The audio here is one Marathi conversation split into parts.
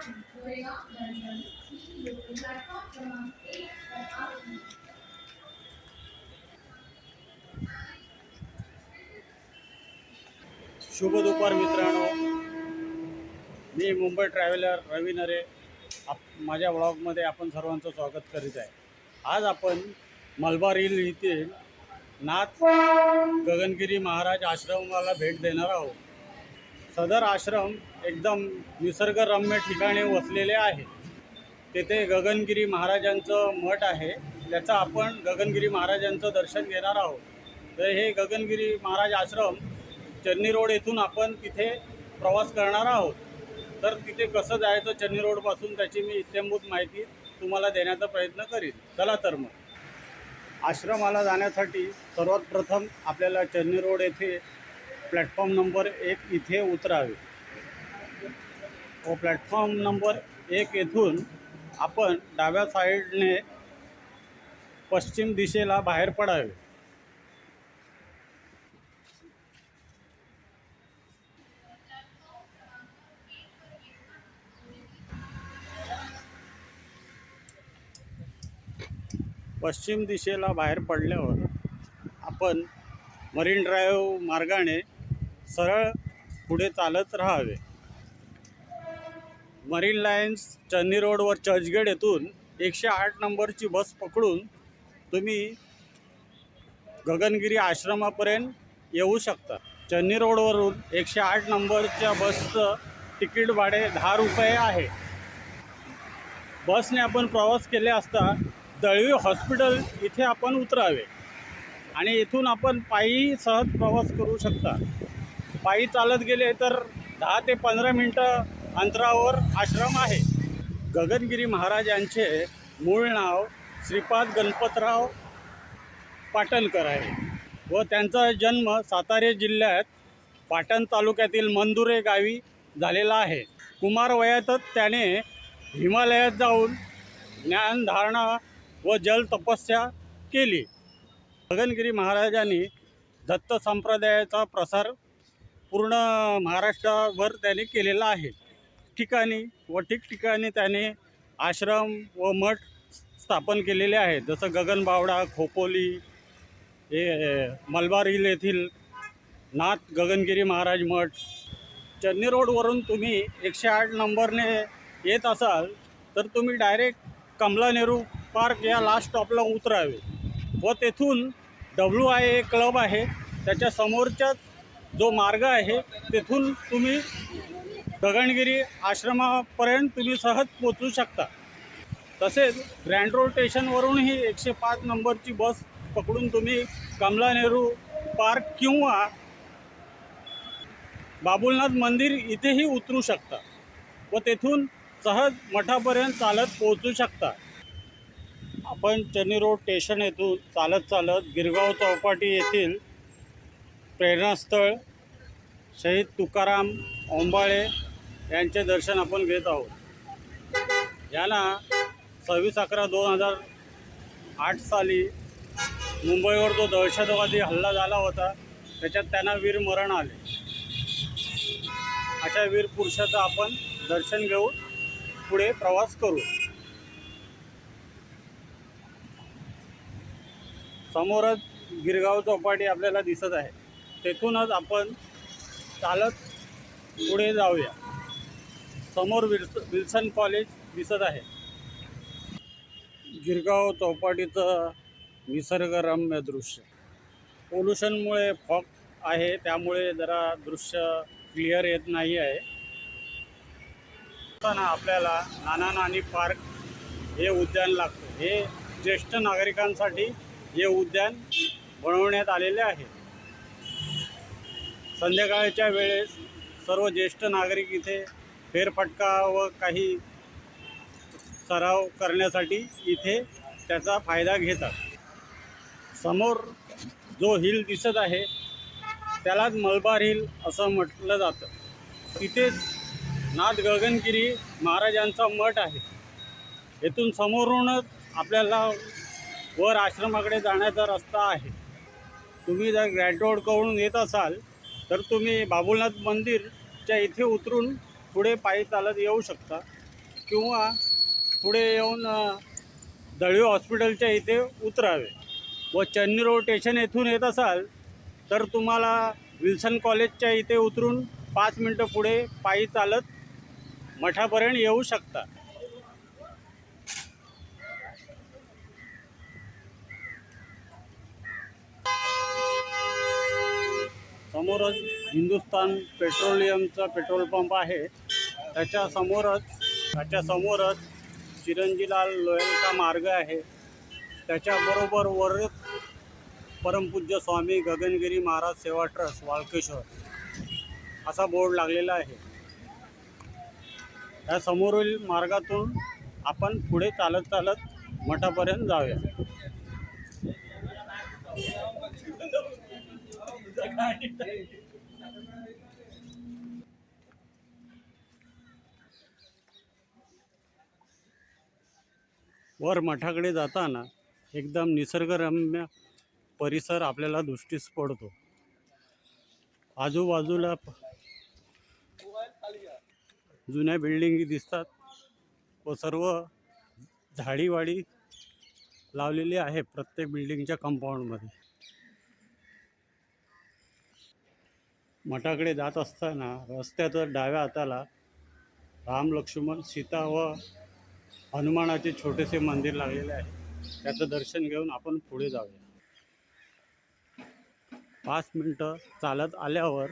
शुभ दुपार मित्रांनो, मी मुंबई ट्रॅव्हलर रवी नरे माझ्या ब्लॉगमध्ये आपण सर्वांचं स्वागत करीत आहे। आज आपण मलबार हिल येथील नाथ गगनगिरी महाराज आश्रमाला भेट देणार आहोत। सदर आश्रम एकदम निसर्गरम्य ठिकाणी वसलेले आहे। तेथे गगनगिरी महाराजांचं मठ आहे, त्याचा आपण गगनगिरी महाराजांचं दर्शन घेणार आहोत। तर हे गगनगिरी महाराज आश्रम चन्नी रोड येथून आपण तिथे प्रवास करणार आहोत। तर तिथे कसं जायचं चन्नी रोडपासून त्याची मी इत्थंभूत माहिती तुम्हाला देण्याचा प्रयत्न करीन। चला तर मग आश्रमाला जाण्यासाठी सर्वात प्रथम आपल्याला चन्नी रोड येथे प्लॅटफॉर्म नंबर 1 इथे उतरावे व प्लॅटफॉर्म नंबर 1 येथून आपण डाव्या साईडने पश्चिम दिशेला बाहेर पडावे। पश्चिम दिशेला बाहेर पडल्यावर आपण मरीन ड्राईव्ह मार्गाने सरळ पुढे चालत राहावे। मरीन लाईन्स चन्नी रोडवर चर्चगेट येथून 108 नंबरची बस पकडून तुम्ही गगनगिरी आश्रमापर्यंत येऊ शकता। चन्नी रोडवरून 108 नंबरच्या बसचं तिकीट भाडे 10 रुपये आहे। बसने आपण प्रवास केले असता दळवी हॉस्पिटल इथे आपण उतरावे आणि इथून आपण पायी सहज प्रवास करू शकता। पायी चालत गेले तर 10 ते 15 मिनटं अंतरावर आश्रम आहे। गगनगिरी महाराजांचे मूळ नाव श्रीपाद गणपतराव पाटणकर आहे व त्यांचा जन्म सातारा जिल्ह्यात पाटण तालुक्यातील मंदुरे गावी झालेला आहे। कुमार वयातच त्याने हिमालयात जाऊन ज्ञानधारणा व जल तपस्या केली। गगनगिरी महाराजांनी दत्त संप्रदायाचा प्रसार पूर्ण महाराष्ट्रावर त्याने केलेला आहे। ठिकाणी व ठिकठिकाणी त्याने आश्रम व मठ स्थापन केलेले आहेत, जसं गगनबावडा, खोपोली, हे मलबार हिल येथील नाथ गगनगिरी महाराज मठ। चन्नी रोडवरून तुम्ही 108 नंबरने येत असाल तर तुम्ही डायरेक्ट कमला नेहरू पार्क या लास्ट स्टॉपला उतरावे व तेथून WIA क्लब आहे त्याच्या समोरचा जो मार्ग आहे तेथून तुम्ही गगनगिरी आश्रमापर्यंत तुम्ही सहज पोचू शकता। तसेच ग्रँड रोड स्टेशनवरूनही 105 नंबरची बस पकडून तुम्ही कमला नेहरू पार्क किंवा बाबुलनाथ मंदिर इथेही उतरू शकता व तेथून सहज मठापर्यंत चालत पोहोचू शकता। आपण चन्नी रोड स्टेशन येथून चालत चालत गिरगाव चौपाटी येथील प्रेरणास्थळ शहीद तुकाराम ओंबाळे यांचे दर्शन आपण घेत आहोत। यांना 26/11/2008 साली मुंबईवर जो दहशतवादी हल्ला झाला होता त्याच्यात त्यांना वीरमरण आले। अशा वीर पुरुषाचं आपण दर्शन घेऊन पुढे प्रवास करू। समोरच गिरगाव चौपाटी आपल्याला दिसत आहे, तेथूनच आपण चालत पुढे जाऊया। समोर विल्सन कॉलेज दिसत आहे। गिरगाव चौपाटीचं निसर्गरम्य दृश्य, पोल्युशनमुळे फॉग आहे त्यामुळे जरा दृश्य क्लिअर येत नाही आहे। आपल्याला नाना नानी पार्क हे उद्यान लागतं। हे ज्येष्ठ नागरिकांसाठी हे उद्यान बनवण्यात आलेले आहे। संध्याकाळच्या वेळेस सर्व ज्येष्ठ नागरिक इथे फेरफटका व काही सराव करण्यासाठी इथे त्याचा फायदा घेतात। समोर जो हिल दिसत आहे त्यालाच मलबार हिल असं म्हटलं जातं। तिथेच नाथ गगनगिरी महाराजांचा मठ आहे। येथून समोरूनच आपल्याला वर आश्रमाकडे जाण्याचा रस्ता आहे। तुम्ही जर ग्रँड रोडकडून येत असाल तर तुम्ही बाबुलनाथ मंदिरच्या इथे उतरून पुढे पायी चालत येऊ शकता किंवा पुढे येऊन दळवी हॉस्पिटलच्या इथे उतरावे व चन्नी रोड स्टेशन येथून येत असाल तर तुम्हाला विल्सन कॉलेजच्या इथे उतरून 5 मिनटं पुढे पायी चालत मठापर्यंत येऊ शकता. समोरच हिंदुस्तान पेट्रोलियमचा पेट्रोल पंप आहे. त्याच्या समोरच चिरंजीलाल लोयलचा मार्ग आहे. त्याच्याबरोबर वर परमपूज्य स्वामी गगनगिरी महाराज सेवा ट्रस्ट वाळकेश्वर असा बोर्ड लागलेला आहे. त्या समोरील मार्गातून आपण पुढे चालत मठापर्यंत जाऊया. वर मठाकडे जाताना एकदम निसर्गरम्य परिसर आपल्याला दृष्टीस पडतो. आजूबाजूला जुन्या बिल्डिंगी दिसतात व सर्व झाडीवाडी लावलेली आहे प्रत्येक बिल्डिंगच्या कंपाऊंडमध्ये. मठाकडे जात असताना रस्त्याच्या डाव्या हाताला राम लक्ष्मण सीता व हनुमानाचे छोटेसे मंदिर लागलेले आहे. त्याचं दर्शन घेऊन आपण पुढे जाऊया. 5 मिनटं चालत आल्यावर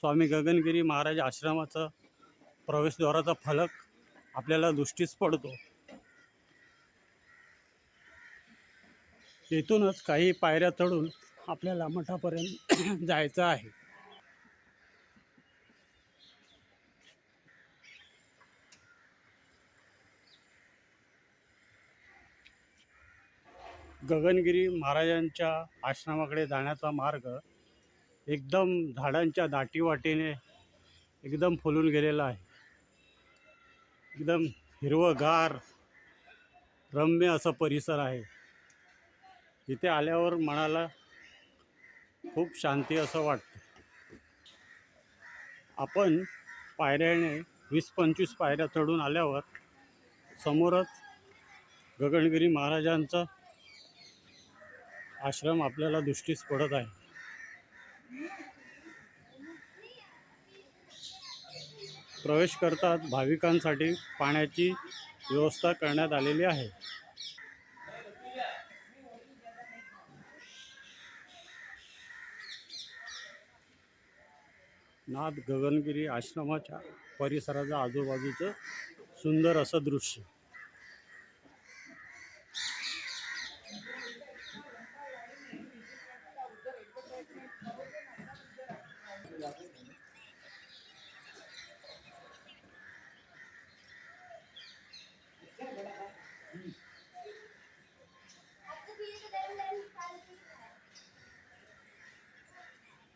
स्वामी गगनगिरी महाराज आश्रमाचा प्रवेशद्वाराचा फलक आपल्याला दृष्टीस पडतो. येथूनच काही पायऱ्या चढून आपल्याला मठापर्यंत जायचं आहे. गगनगिरी महाराजांच्या आश्रमाकडे जाण्याचा मार्ग एकदम झाडांच्या दाटीवाटीने एकदम फुलून गेलेला आहे. एकदम हिरवंगार रम्य असं परिसर आहे. इथे आल्यावर मनाला खूप शांती असं वाटतं. आपण पायऱ्याने 20-25 पायऱ्या चढून आल्यावर समोरच गगनगिरी महाराजांचा आश्रम आपल्याला दृष्टीस पडत आहे. प्रवेश करतात भाविकांसाठी पाण्याची व्यवस्था करण्यात आलेली आहे. नाथ गगनगिरी आश्रमाच्या परिसराचं आजूबाजूचं सुंदर असं दृश्य.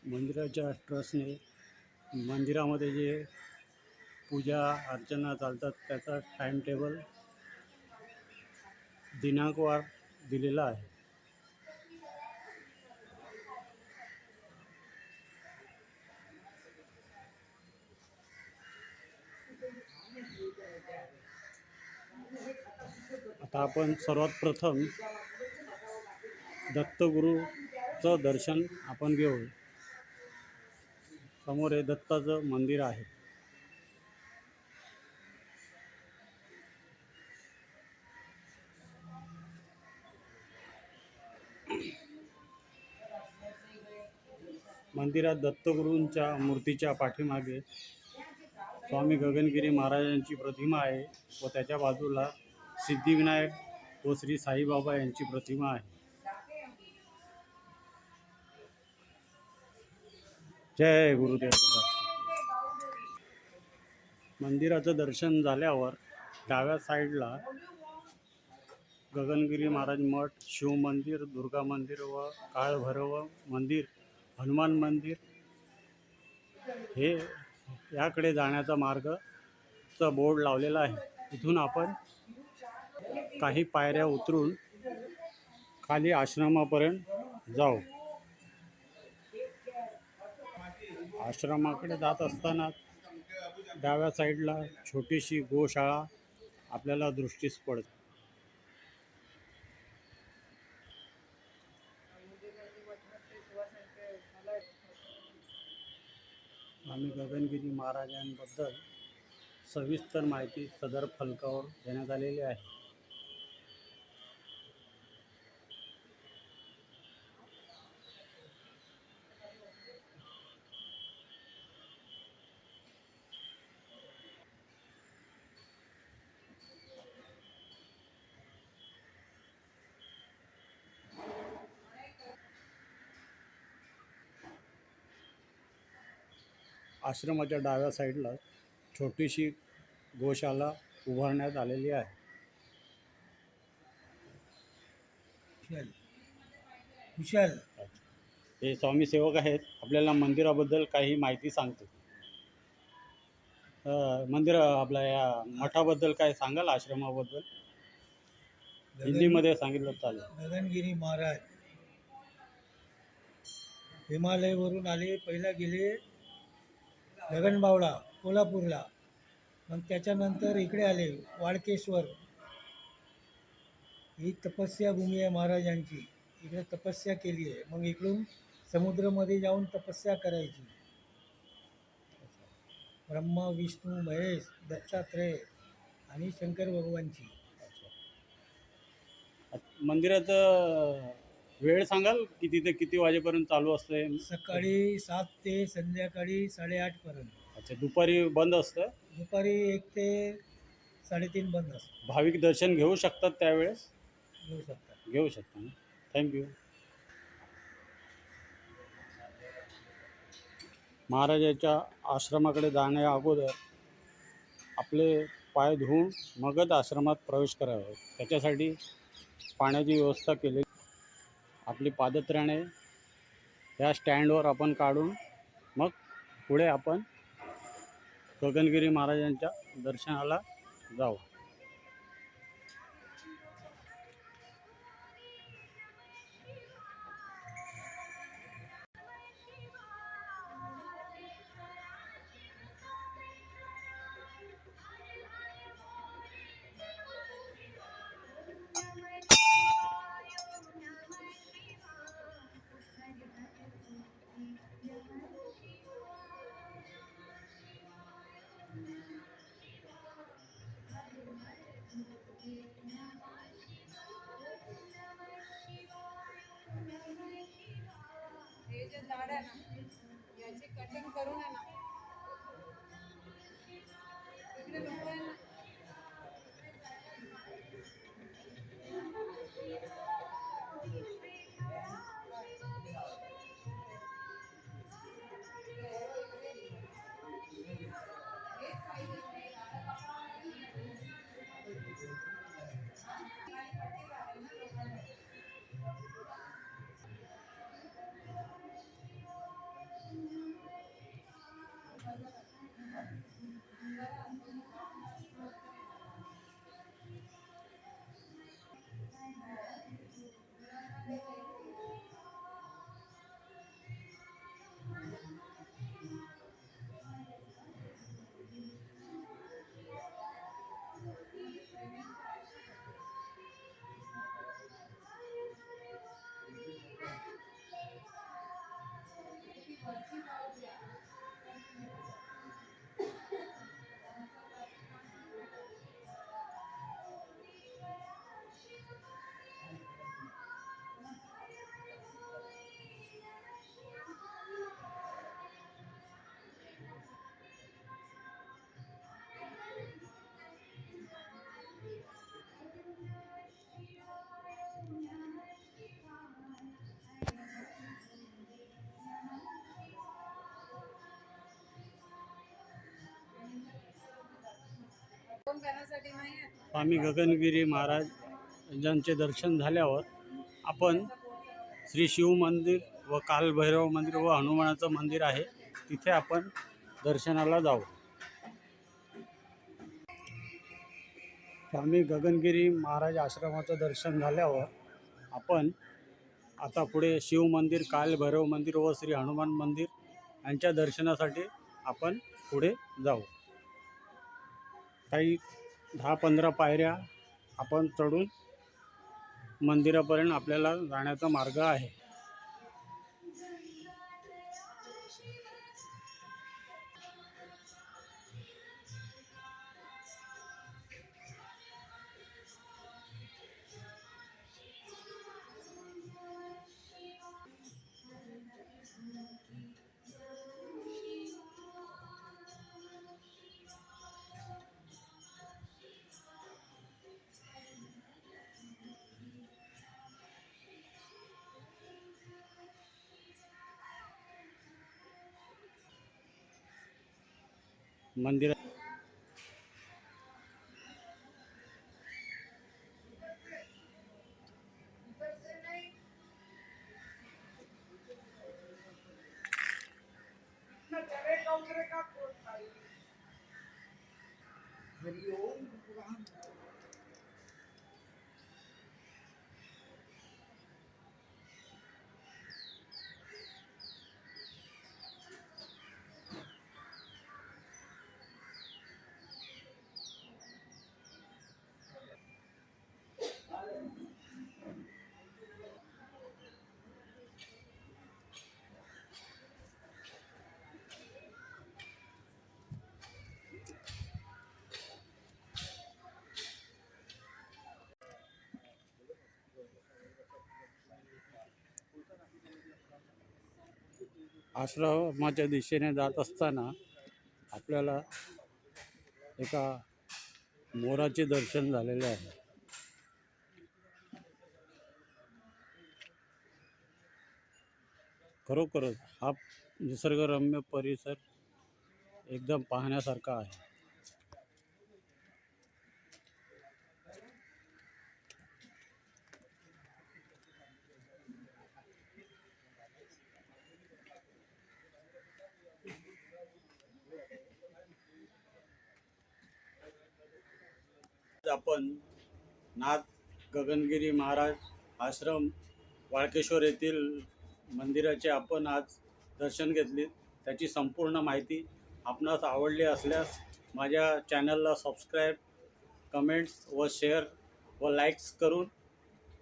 मंदिराच्या ट्रस्टने मंदिरामध्ये जे पूजा अर्चना चालतात त्याचा टाइम टेबल दिनांकवार दिलेला आहे. आता आपण सर्वात प्रथम दत्तगुरूचं दर्शन आपण घेऊ. समोर हे दत्ताचं मंदिर आहे. मंदिरात दत्तगुरूंच्या मूर्तीच्या पाठीमागे स्वामी गगनगिरी महाराजांची प्रतिमा आहे व त्याच्या बाजूला सिद्धिविनायक व श्री साईबाबा यांची प्रतिमा आहे. जय गुरुदेव. मंदिराचं दर्शन झाल्यावर डाव्या साईडला गगनगिरी महाराज मठ, शिव मंदिर, दुर्गा मंदिर व काळभैरव मंदिर, हनुमान मंदिर हे याकडे जाण्याचा मार्गचा बोर्ड लावलेला आहे. इथून आपण काही पायऱ्या उतरून खाली आश्रमापर्यंत जाऊ. आश्रमाकडे जात असताना डाव्या साईडला छोटीशी गोशाळा आपल्याला दृष्टीस पडतं. स्वामी गगनगिरी महाराजांबद्दल सविस्तर माहिती सदर फलकावर देण्यात आलेली आहे. आश्रमाच्या डाव्या साईडला छोटीशी गोशाला उभारण्यात आलेली आहे. कुशल हे स्वामी सेवक आहेत, आपल्याला मंदिराबद्दल काही माहिती सांगतो. मंदिर आपल्या या मठाबद्दल काय सांगाल, आश्रमाबद्दल हिंदीमध्ये सांगितलं चालेल. गगनगिरी महाराज हिमालयवरून आले. पहिला गेले गगनबावडा कोल्हापूरला, मग त्याच्यानंतर इकडे आले वाडकेश्वर. ही तपस्या भूमी आहे महाराजांची. इकडे तपस्या केली आहे. मग इकडून समुद्रामध्ये जाऊन तपस्या करायची. ब्रह्मा विष्णू महेश दत्तात्रय आणि शंकर भगवानची. मंदिराचं वेळ सांगाल, किती ते किती वाजेपर्यंत चालू असते? सकाळी 7 ते संध्याकाळी 8:30 पर्यंत. अच्छा, दुपारी बंद असतं? दुपारी 1 ते 3:30 बंद असतं. भाविक दर्शन घेऊ शकतात त्यावेळेस? घेऊ शकता ना. थँक्यू. महाराजाच्या आश्रमाकडे जाण्या अगोदर आपले पाय धुवून मगच आश्रमात प्रवेश करावा. त्याच्यासाठी पाण्याची व्यवस्था केली. आपली पादत्राणे या स्टँडवर आपण काढून मग पुढे आपण गगनगिरी महाराजांच्या दर्शनाला जाऊ. हे जे झाड आहे ना, याची कटिंग करून आहे ना, इकडे लोक आहे ना, कोण करण्यासाठी नाही आहे. स्वामी गगनगिरी महाराज यांचे दर्शन झाल्यावर आपण श्री शिव मंदिर व कालभैरव मंदिर व हनुमानाचं मंदिर आहे, तिथे आपण दर्शनाला जाऊ. स्वामी गगनगिरी महाराज आश्रमाचं दर्शन झाल्यावर आपण आता पुढे शिव मंदिर, कालभैरव मंदिर व श्री हनुमान मंदिर यांच्या दर्शनासाठी आपण पुढे जाऊ. काही 10-15 पायऱ्या आपण चढून मंदिरापर्यंत आपल्याला जाण्याचा मार्ग आहे. मंदिरात आश्रमाच्या दिशेने जात असताना आपल्याला एका मोराचे दर्शन झालेले आहे. खरोखरच हा निसर्गरम्य परिसर एकदम पाहण्यासारखा आहे. आपण नाथ गगनगिरी महाराज आश्रम वाळकेश्वर येथील मंदिराचे आपण आज दर्शन घेतले. त्याची संपूर्ण माहिती आपणास आवडली असल्यास माझ्या चॅनलला सबस्क्राईब, कमेंट्स व शेअर व लाईक्स करून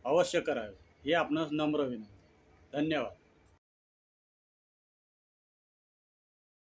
अवश्य करावे ही आपणास नम्र विनंती. धन्यवाद.